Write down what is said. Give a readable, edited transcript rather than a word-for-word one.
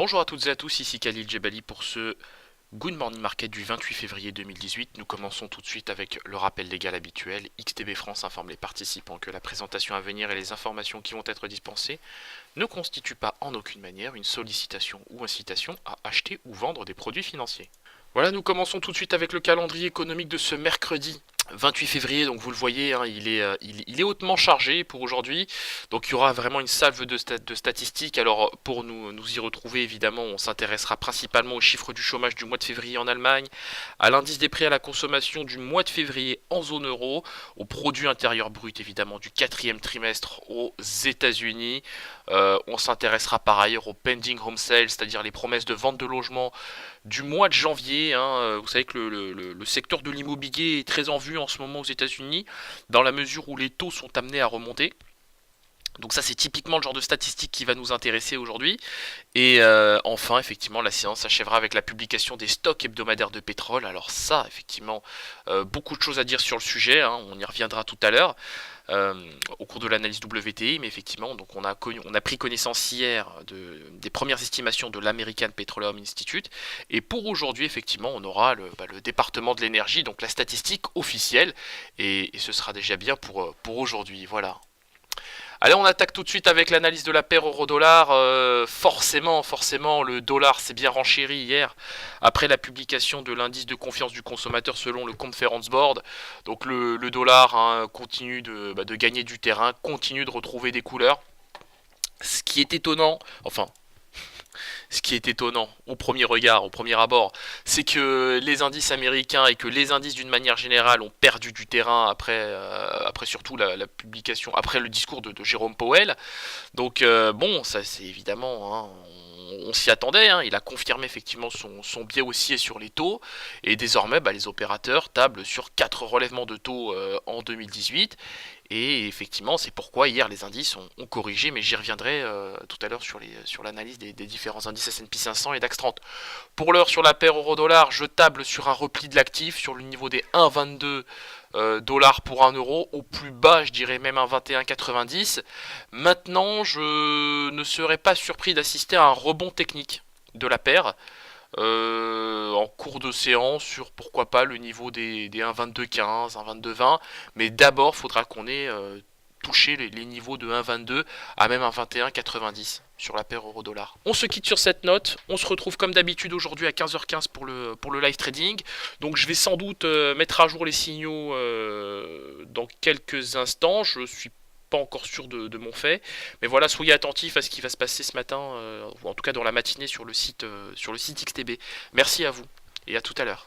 Bonjour à toutes et à tous, ici Khalil Djebali pour ce Good Morning Market du 28 février 2018. Nous commençons tout de suite avec le rappel légal habituel. XTB France informe les participants que la présentation à venir et les informations qui vont être dispensées ne constituent pas en aucune manière une sollicitation ou incitation à acheter ou vendre des produits financiers. Voilà, nous commençons tout de suite avec le calendrier économique de ce mercredi 28 février, donc vous le voyez, hein, il est hautement chargé pour aujourd'hui. Donc il y aura vraiment une salve de statistiques. Alors pour nous y retrouver, évidemment, on s'intéressera principalement aux chiffres du chômage du mois de février en Allemagne, à l'indice des prix à la consommation du mois de février en zone euro, au produit intérieur brut évidemment du quatrième trimestre aux États-Unis. On s'intéressera par ailleurs au pending home sales, c'est-à-dire les promesses de vente de logements du mois de janvier. Vous savez que le secteur de l'immobilier est très en vue en ce moment aux États-Unis, dans la mesure où les taux sont amenés à remonter. Donc ça c'est typiquement le genre de statistique qui va nous intéresser aujourd'hui. Et enfin effectivement la séance s'achèvera avec la publication des stocks hebdomadaires de pétrole. Alors ça effectivement beaucoup de choses à dire sur le sujet, hein, on y reviendra tout à l'heure. Au cours de l'analyse WTI, mais effectivement, donc on a pris connaissance hier des premières estimations de l'American Petroleum Institute, et pour aujourd'hui, effectivement, on aura le département de l'énergie, donc la statistique officielle, et ce sera déjà bien pour aujourd'hui, voilà. Allez, on attaque tout de suite avec l'analyse de la paire euro-dollar. Forcément, le dollar s'est bien renchéri hier après la publication de l'indice de confiance du consommateur selon le Conference Board. Donc le dollar, hein, continue de gagner du terrain, continue de retrouver des couleurs. Ce qui est étonnant, enfin, ce qui est étonnant au premier regard, au premier abord, c'est que les indices américains et que les indices d'une manière générale ont perdu du terrain après surtout la publication, après le discours de Jérôme Powell. Donc bon, ça c'est évidemment, hein, on s'y attendait, hein, il a confirmé effectivement son biais haussier sur les taux, et désormais les opérateurs tablent sur 4 relèvements de taux en 2018, et effectivement c'est pourquoi hier les indices ont corrigé, mais j'y reviendrai tout à l'heure sur l'analyse des différents indices S&P 500 et DAX 30. Pour l'heure sur la paire euro-dollar, je table sur un repli de l'actif sur le niveau des 1,22 dollars pour 1 euro, au plus bas je dirais même un 21,90. Maintenant je ne serais pas surpris d'assister à un rebond technique de la paire en cours de séance sur pourquoi pas le niveau des 1,22,15, 1,22,20, mais d'abord faudra qu'on ait touché les niveaux de 1,22 à même un 21,90 sur la paire euro-dollar. On se quitte sur cette note, on se retrouve comme d'habitude aujourd'hui à 15h15 pour le live trading. Donc je vais sans doute mettre à jour les signaux dans quelques instants, je suis pas encore sûr de mon fait, mais voilà, soyez attentifs à ce qui va se passer ce matin, ou en tout cas dans la matinée sur le site XTB. Merci à vous et à tout à l'heure.